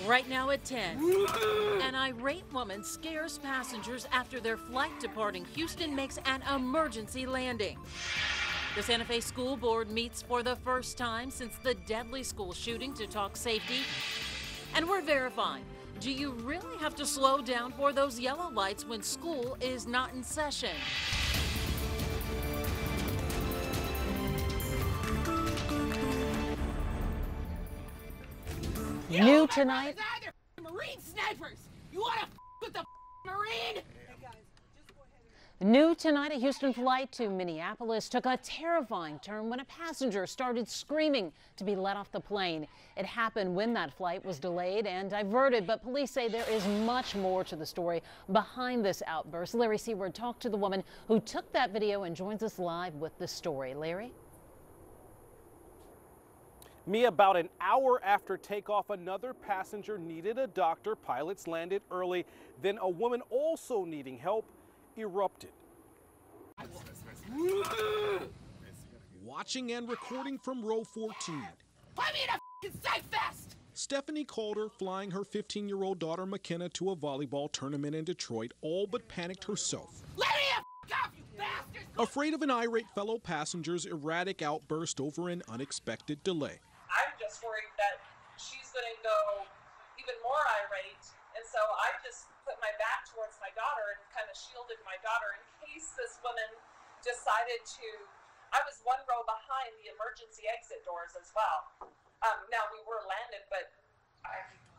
Right now at 10, an irate woman scares passengers after their flight departing Houston makes an emergency landing. The Santa Fe School Board meets for the first time since the deadly school shooting to talk safety. And we're verifying, do you really have to slow down for those yellow lights when school is not in session? New tonight. Marine snipers. You want to with the Marine? New tonight, a Houston flight to Minneapolis took a terrifying turn when a passenger started screaming to be let off the plane. It happened when that flight was delayed and diverted, but police say there is much more to the story behind this outburst. Larry Seward talked to the woman who took that video and joins us live with the story. Larry? About an hour after takeoff, another passenger needed a doctor. Pilots landed early. Then a woman also needing help erupted. Watching and recording from row 14. Put me in a safe vest! Stephanie Calder flying her 15-year-old daughter McKenna to a volleyball tournament in Detroit, all but panicked herself. Let me the off, you bastards! Afraid of an irate fellow passenger's erratic outburst over an unexpected delay. I'm just worried that she's going to go even more irate, and so I just put my back towards my daughter and kind of shielded my daughter in case this woman decided to. I was one row behind the emergency exit doors as well. Now we were landed, but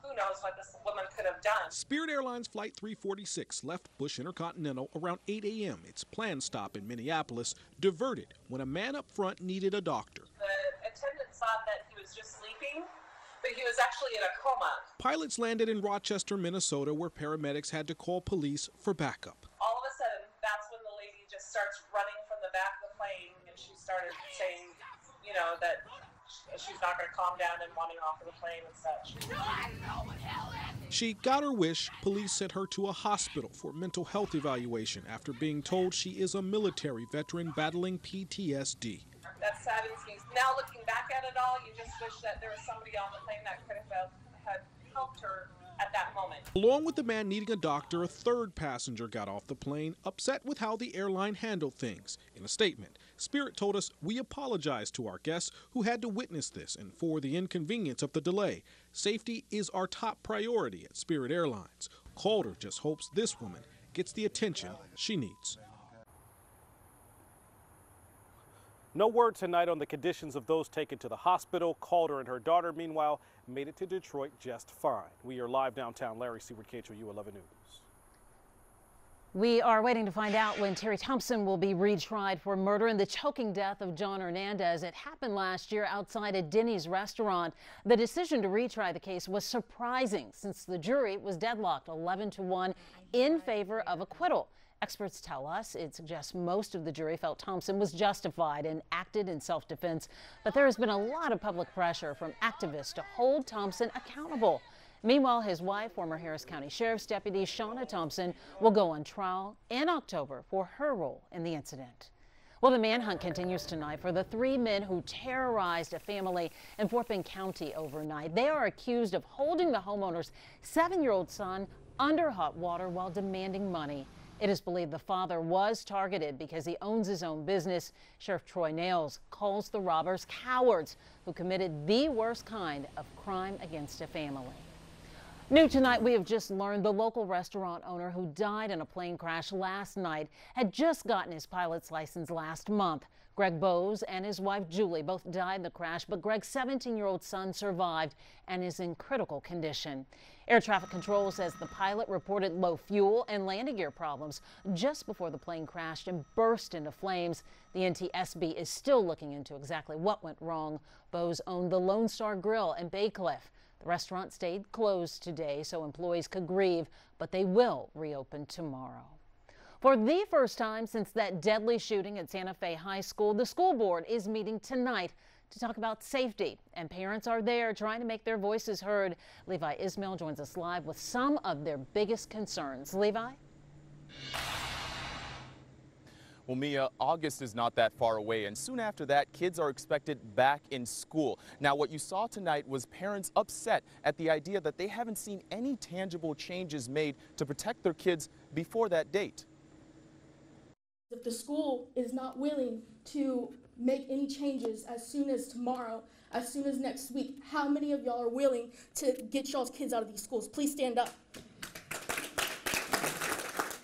who knows what this woman could have done. Spirit Airlines Flight 346 left Bush Intercontinental around 8 a.m. Its planned stop in Minneapolis diverted when a man up front needed a doctor. The attendant thought that he was just sleeping, but he was actually in a coma. Pilots landed in Rochester, Minnesota, where paramedics had to call police for backup. All of a sudden, that's when the lady just starts running from the back of the plane, and she started saying, you know, that she's not going to calm down and wanting off of the plane and such. She got her wish. Police sent her to a hospital for mental health evaluation after being told she is a military veteran battling PTSD. That saddens me. Now looking back at it all, you just wish that there was somebody on the plane that could have had helped her at that moment. Along with the man needing a doctor, a third passenger got off the plane, upset with how the airline handled things. In a statement, Spirit told us, "We apologize to our guests who had to witness this and for the inconvenience of the delay. Safety is our top priority at Spirit Airlines." Calder just hopes this woman gets the attention she needs. No word tonight on the conditions of those taken to the hospital. Calder and her daughter, meanwhile, made it to Detroit just fine. We are live downtown. Larry Seward, KHOU 11 News. We are waiting to find out when Terry Thompson will be retried for murder in the choking death of John Hernandez. It happened last year outside a Denny's restaurant. The decision to retry the case was surprising since the jury was deadlocked 11-1 in favor of acquittal. Experts tell us it suggests most of the jury felt Thompson was justified and acted in self-defense. But there has been a lot of public pressure from activists to hold Thompson accountable. Meanwhile, his wife, former Harris County Sheriff's Deputy Shauna Thompson, will go on trial in October for her role in the incident. Well, the manhunt continues tonight for the three men who terrorized a family in Fort Bend County overnight. They are accused of holding the homeowner's 7-year-old son under hot water while demanding money. It is believed the father was targeted because he owns his own business. Sheriff Troy Nails calls the robbers cowards who committed the worst kind of crime against a family. New tonight, we have just learned the local restaurant owner who died in a plane crash last night had just gotten his pilot's license last month. Greg Bowes and his wife Julie both died in the crash, but Greg's 17-year-old son survived and is in critical condition. Air traffic control says the pilot reported low fuel and landing gear problems just before the plane crashed and burst into flames. The NTSB is still looking into exactly what went wrong. Bowes owned the Lone Star Grill in Bay Cliff. The restaurant stayed closed today so employees could grieve, but they will reopen tomorrow. For the first time since that deadly shooting at Santa Fe High School, the school board is meeting tonight to talk about safety, and parents are there trying to make their voices heard. Levi Ismail joins us live with some of their biggest concerns. Levi? Well, Mia, August is not that far away, and soon after that, kids are expected back in school. Now, what you saw tonight was parents upset at the idea that they haven't seen any tangible changes made to protect their kids before that date. If the school is not willing to make any changes as soon as tomorrow, as soon as next week, how many of y'all are willing to get y'all's kids out of these schools? Please stand up.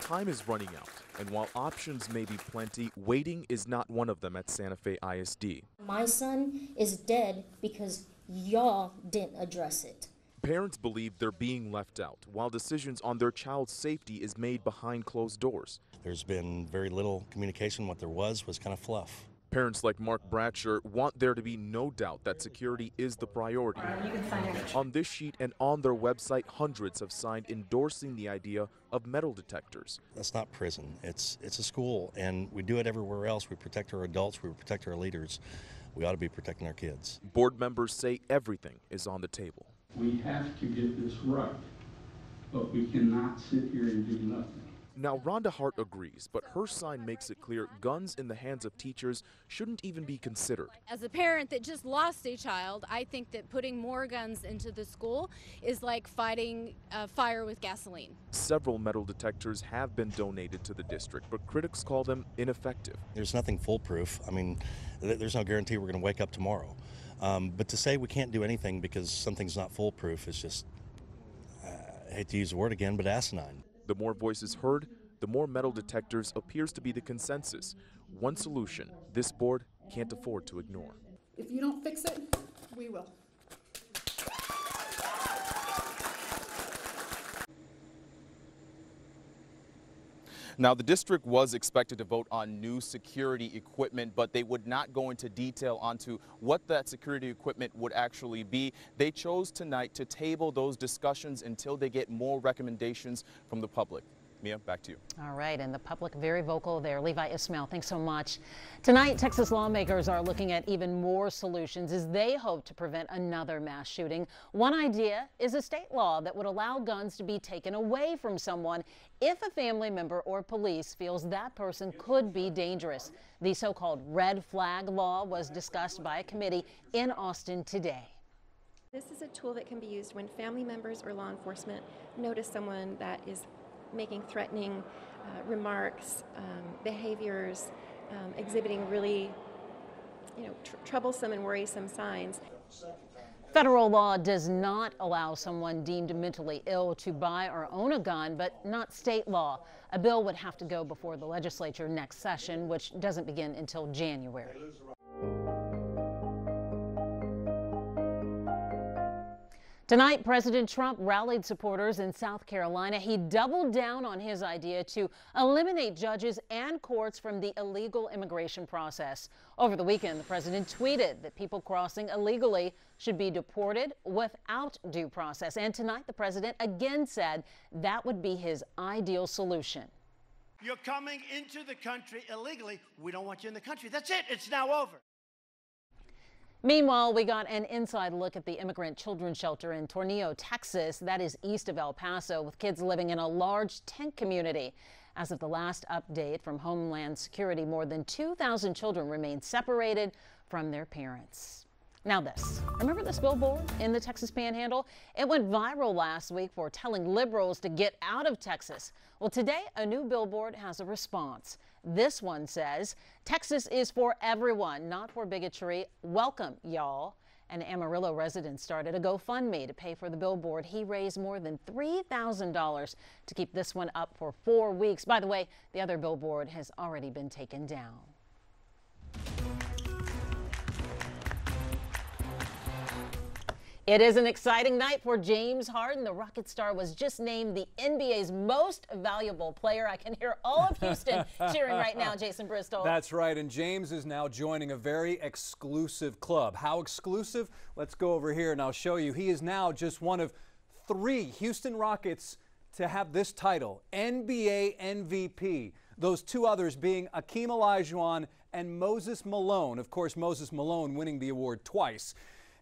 Time is running out, and while options may be plenty, waiting is not one of them at Santa Fe ISD. My son is dead because y'all didn't address it. Parents believe they're being left out, while decisions on their child's safety is made behind closed doors. There's been very little communication. What there was kind of fluff. Parents like Mark Bratcher want there to be no doubt that security is the priority. On this sheet and on their website, hundreds have signed endorsing the idea of metal detectors. That's not prison. It's a school, and we do it everywhere else. We protect our adults. We protect our leaders. We ought to be protecting our kids. Board members say everything is on the table. We have to get this right, but we cannot sit here and do nothing. Now, Rhonda Hart agrees, but her sign makes it clear guns in the hands of teachers shouldn't even be considered. As a parent that just lost a child, I think that putting more guns into the school is like fighting a fire with gasoline. Several metal detectors have been donated to the district, but critics call them ineffective. There's nothing foolproof. I mean, there's no guarantee we're going to wake up tomorrow. But to say we can't do anything because something's not foolproof is just, I hate to use the word again, but asinine. The more voices heard, the more metal detectors appears to be the consensus. One solution this board can't afford to ignore. If you don't fix it, we will. Now, the district was expected to vote on new security equipment, but they would not go into detail onto what that security equipment would actually be. They chose tonight to table those discussions until they get more recommendations from the public. Mia, back to you. All right, and the public very vocal there. Levi Ismail, thanks so much. Tonight, Texas lawmakers are looking at even more solutions as they hope to prevent another mass shooting. One idea is a state law that would allow guns to be taken away from someone if a family member or police feels that person could be dangerous. The so-called red flag law was discussed by a committee in Austin today. This is a tool that can be used when family members or law enforcement notice someone that is making threatening remarks, behaviors, exhibiting really, troublesome and worrisome signs. Federal law does not allow someone deemed mentally ill to buy or own a gun, but not state law. A bill would have to go before the legislature next session, which doesn't begin until January. Tonight, President Trump rallied supporters in South Carolina. He doubled down on his idea to eliminate judges and courts from the illegal immigration process. Over the weekend, the president tweeted that people crossing illegally should be deported without due process. And tonight, the president again said that would be his ideal solution. You're coming into the country illegally. We don't want you in the country. That's it. It's now over. Meanwhile, we got an inside look at the immigrant children's shelter in Tornillo, Texas. That is east of El Paso, with kids living in a large tent community. As of the last update from Homeland Security, more than 2,000 children remain separated from their parents. Now this. Remember this billboard in the Texas Panhandle? It went viral last week for telling liberals to get out of Texas. Well, today, a new billboard has a response. This one says, Texas is for everyone, not for bigotry. Welcome, y'all. An Amarillo resident started a GoFundMe to pay for the billboard. He raised more than $3,000 to keep this one up for 4 weeks. By the way, the other billboard has already been taken down. It is an exciting night for James Harden. The Rocket star was just named the NBA's most valuable player. I can hear all of Houston cheering right now, Jason Bristol. That's right, and James is now joining a very exclusive club. How exclusive? Let's go over here and I'll show you. He is now just one of 3 Houston Rockets to have this title, NBA MVP. Those 2 others being Akeem Olajuwon and Moses Malone. Of course, Moses Malone winning the award twice.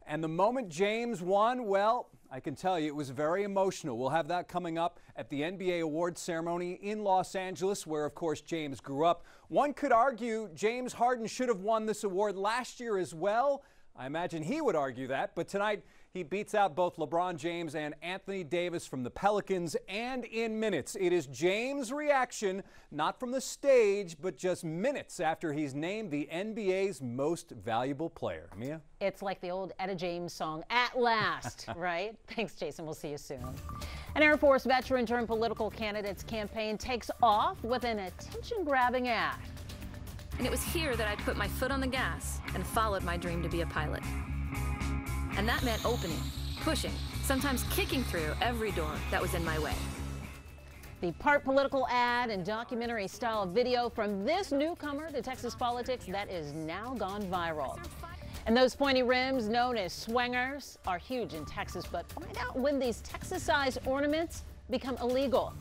And the moment James won, well, I can tell you it was very emotional. We'll have that coming up at the NBA awards ceremony in Los Angeles, where, of course, James grew up. One could argue James Harden should have won this award last year as well. I imagine he would argue that, but tonight he beats out both LeBron James and Anthony Davis from the Pelicans, and in minutes. It is James' reaction, not from the stage, but just minutes after he's named the NBA's most valuable player. Mia? It's like the old Etta James song, At Last, right? Thanks, Jason. We'll see you soon. An Air Force veteran turned political candidate's campaign takes off with an attention-grabbing ad. And it was here that I put my foot on the gas and followed my dream to be a pilot. And that meant opening, pushing, sometimes kicking through every door that was in my way. The part political ad and documentary style video from this newcomer to Texas politics that is now gone viral. And those pointy rims known as swingers are huge in Texas, but find out when these Texas-sized ornaments become illegal.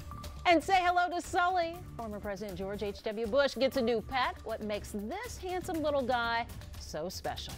And say hello to Sully. Former President George H.W. Bush gets a new pet. What makes this handsome little guy so special?